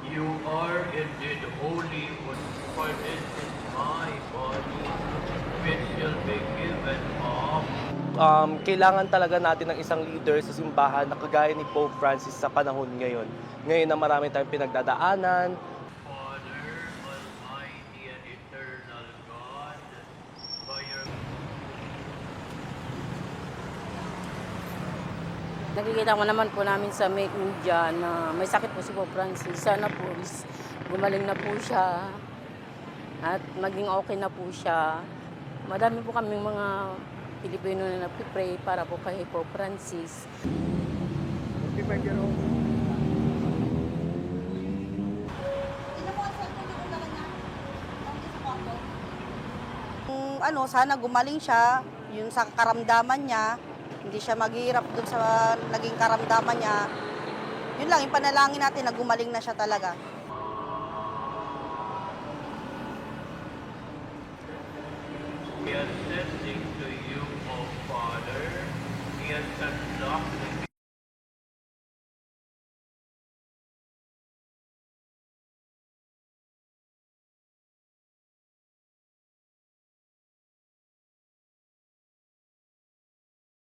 You are indeed holy, for this is my body, which shall be given up. Kailangan talaga natin ng isang leader sa simbahan na kagaya ni Pope Francis sa panahon ngayon. Ngayon na marami tayong pinagdadaanan. Father, Almighty and Eternal God, by your Nakikita mo naman po namin sa media na may sakit po si Pope Francis. Sana po gumaling na po siya at maging okay na po siya. Madami po kaming mga Pilipino na nagpipray para po kay Pope Francis. Sana gumaling siya, yun sa karamdaman niya, hindi siya maghihirap dun sa naging karamdaman niya. Yun lang, yung panalangin natin na gumaling na siya talaga. We are sending to you, O Father, the unlocked